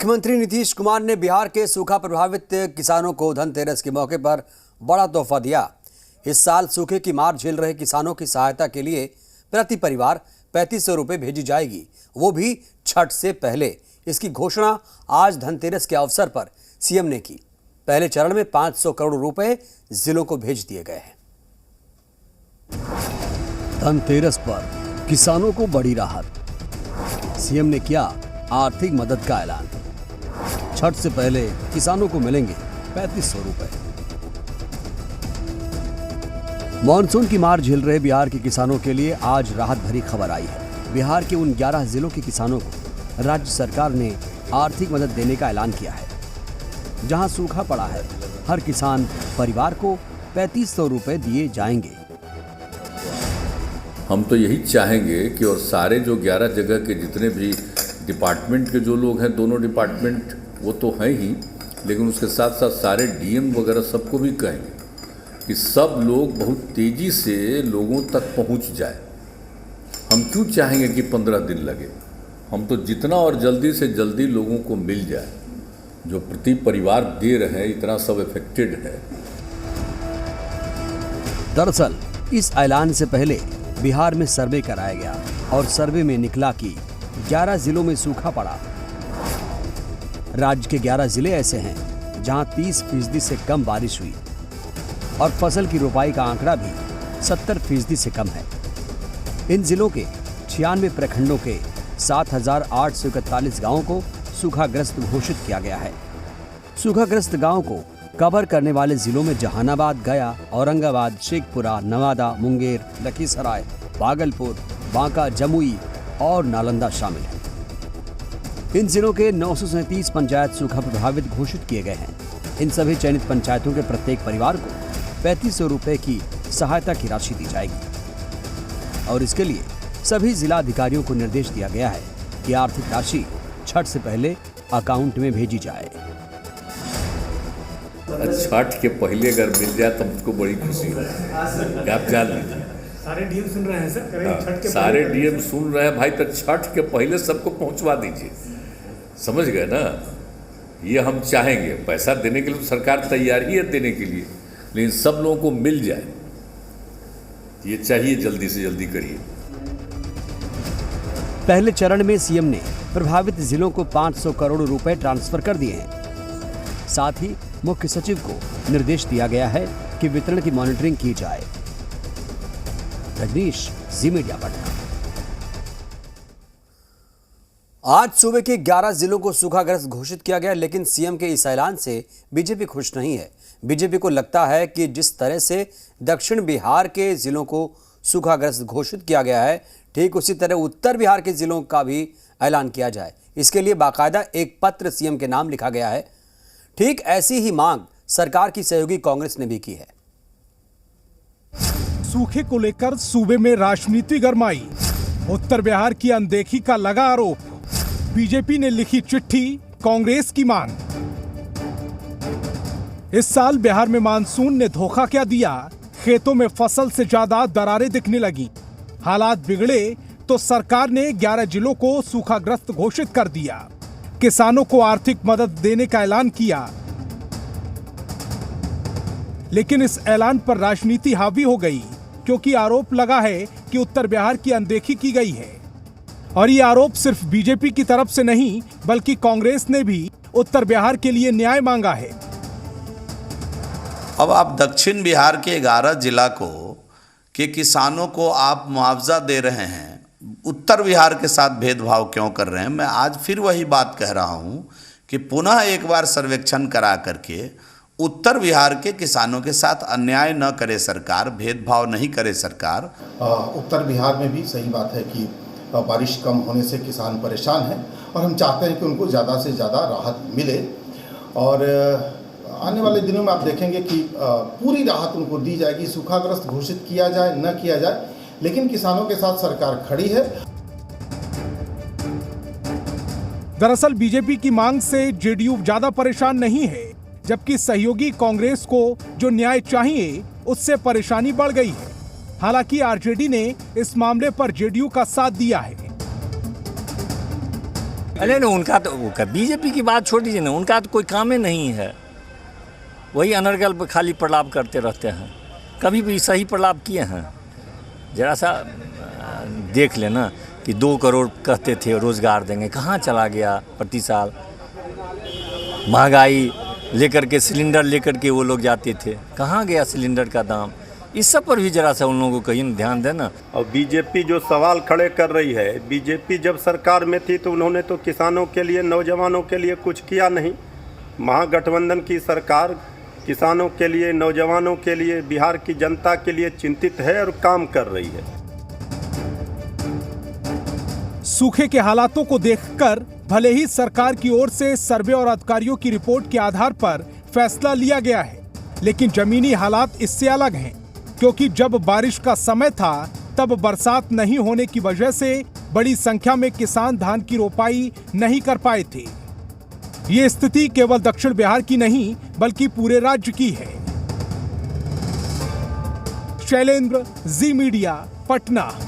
मुख्यमंत्री नीतीश कुमार ने बिहार के सूखा प्रभावित किसानों को धनतेरस के मौके पर बड़ा तोहफा दिया। इस साल सूखे की मार झेल रहे किसानों की सहायता के लिए प्रति परिवार 3500 रुपये भेजी जाएगी, वो भी छठ से पहले। इसकी घोषणा आज धनतेरस के अवसर पर सीएम ने की। पहले चरण में 500 करोड़ रुपए जिलों को भेज दिए गए हैं। धनतेरस पर किसानों को बड़ी राहत, सीएम ने किया आर्थिक मदद का ऐलान। छठ से पहले किसानों को मिलेंगे 3500 रुपए। मॉनसून की मार झेल रहे बिहार के किसानों के लिए आज राहत भरी खबर आई है। बिहार के उन 11 जिलों के किसानों को राज्य सरकार ने आर्थिक मदद देने का ऐलान किया है। जहां सूखा पड़ा है, हर किसान परिवार को 3500 रुपए दिए जाएंगे। हम तो यही चाहेंगे कि और सारे जो 11 जगह के जितने भी डिपार्टमेंट के जो लोग हैं, दोनों डिपार्टमेंट वो तो हैं ही, लेकिन उसके साथ साथ सारे डीएम वगैरह सबको भी कहेंगे कि सब लोग बहुत तेज़ी से लोगों तक पहुंच जाए। हम क्यों चाहेंगे कि 15 दिन लगे, हम तो जितना और जल्दी से जल्दी लोगों को मिल जाए। जो प्रति परिवार दे रहे हैं, इतना सब इफेक्टेड है। दरअसल इस ऐलान से पहले बिहार में सर्वे कराया गया और सर्वे में निकला कि 11 जिलों में सूखा पड़ा। राज्य के 11 जिले ऐसे हैं जहां 30% से कम बारिश हुई और फसल की रोपाई का आंकड़ा भी 70% से कम है। इन जिलों के 96 प्रखंडों के 7841 गांवों को सूखाग्रस्त घोषित किया गया है। सूखाग्रस्त गांवों को कवर करने वाले जिलों में जहानाबाद, गया, औरंगाबाद, शेखपुरा, नवादा, मुंगेर, लखीसराय, भागलपुर, बांका, जमुई और नालंदा शामिल हैं। इन जिलों के 937 पंचायत सूखा प्रभावित घोषित किए गए हैं। इन सभी चयनित पंचायतों के प्रत्येक परिवार को 3500 रुपए की सहायता की राशि दी जाएगी और इसके लिए सभी जिला अधिकारियों को निर्देश दिया गया है कि आर्थिक राशि छठ से पहले अकाउंट में भेजी जाए। छठ के पहले अगर मिल जाए तो मुझको बड़ी खुशी होगी। आप जान लीजिए, सारे डीएम सुन रहे हैं सर। छठ के सारे डीएम सुन रहे हैं भाई, तो छठ के पहले सबको पहुंचवा दीजिए। समझ गए ना? ये हम चाहेंगे। पैसा देने के लिए तो सरकार तैयार ही है देने के लिए, लेकिन सब लोगों को मिल जाए, ये चाहिए। जल्दी से जल्दी करिए। पहले चरण में सीएम ने प्रभावित जिलों को 500 करोड़ रुपए ट्रांसफर कर दिए हैं। साथ ही मुख्य सचिव को निर्देश दिया गया है कि वितरण की मॉनिटरिंग की जाए। रजनीश, जी मीडिया, पटना। आज सूबे के 11 जिलों को सूखाग्रस्त घोषित किया गया, लेकिन सीएम के इस ऐलान से बीजेपी खुश नहीं है। बीजेपी को लगता है कि जिस तरह से दक्षिण बिहार के जिलों को सूखाग्रस्त घोषित किया गया है, ठीक उसी तरह उत्तर बिहार के जिलों का भी ऐलान किया जाए। इसके लिए बाकायदा एक पत्र सीएम के नाम लिखा गया है। ठीक ऐसी ही मांग सरकार की सहयोगी कांग्रेस ने भी की है। सूखे को लेकर सूबे में राजनीति गरमाई, उत्तर बिहार की अनदेखी का लगा आरोप। बीजेपी ने लिखी चिट्ठी, कांग्रेस की मांग। इस साल बिहार में मानसून ने धोखा क्या दिया? खेतों में फसल से ज्यादा दरारें दिखने लगी। हालात बिगड़े तो सरकार ने 11 जिलों को सूखाग्रस्त घोषित कर दिया। किसानों को आर्थिक मदद देने का ऐलान किया, लेकिन इस ऐलान पर राजनीति हावी हो गई, क्योंकि आरोप लगा है कि उत्तर बिहार की अनदेखी की गई है। और ये आरोप सिर्फ बीजेपी की तरफ से नहीं, बल्कि कांग्रेस ने भी उत्तर बिहार के लिए न्याय मांगा है। अब आप दक्षिण बिहार के 11 जिला को के किसानों को आप मुआवजा दे रहे हैं, उत्तर बिहार के साथ भेदभाव क्यों कर रहे हैं? मैं आज फिर वही बात कह रहा हूं कि पुनः एक बार सर्वेक्षण करा करके उत्तर बिहार के किसानों के साथ अन्याय न करे सरकार, भेदभाव नहीं करे सरकार। उत्तर बिहार में भी सही बात है कि बारिश कम होने से किसान परेशान हैं और हम चाहते हैं कि उनको ज़्यादा से ज़्यादा राहत मिले। और आने वाले दिनों में आप देखेंगे कि पूरी राहत उनको दी जाएगी। सूखाग्रस्त घोषित किया जाए न किया जाए, लेकिन किसानों के साथ सरकार खड़ी है। दरअसल बीजेपी की मांग से जेडीयू ज्यादा परेशान नहीं है, जबकि सहयोगी कांग्रेस को जो न्याय चाहिए उससे परेशानी बढ़ गई है। हालांकि आरजेडी ने इस मामले पर जेडीयू का साथ दिया है। अरे ना उनका तो बीजेपी की बात छोड़ दीजिए ना, उनका तो कोई काम ही नहीं है। वही अनर्गल पे खाली प्रलाप करते रहते हैं। कभी भी सही प्रलाप किए हैं? जरा सा देख लेना कि 2 करोड़ कहते थे रोज़गार देंगे, कहाँ चला गया प्रति साल? महंगाई लेकर के, सिलेंडर लेकर के वो लोग जाते थे, कहाँ गया सिलेंडर का दाम? इस सब पर भी जरा सा उन लोगों को कहीं ध्यान देना। और बीजेपी जो सवाल खड़े कर रही है, बीजेपी जब सरकार में थी तो उन्होंने तो किसानों के लिए, नौजवानों के लिए कुछ किया नहीं। महागठबंधन की सरकार किसानों के लिए, नौजवानों के लिए, बिहार की जनता के लिए चिंतित है और काम कर रही है। सूखे के हालातों को देखकर भले ही सरकार की ओर से सर्वे और अधिकारियों की रिपोर्ट के आधार पर फैसला लिया गया है, लेकिन जमीनी हालात इससे अलग हैं, क्योंकि जब बारिश का समय था तब बरसात नहीं होने की वजह से बड़ी संख्या में किसान धान की रोपाई नहीं कर पाए थे। ये स्थिति केवल दक्षिण बिहार की नहीं बल्कि पूरे राज्य की है। शैलेंद्र, जी मीडिया, पटना।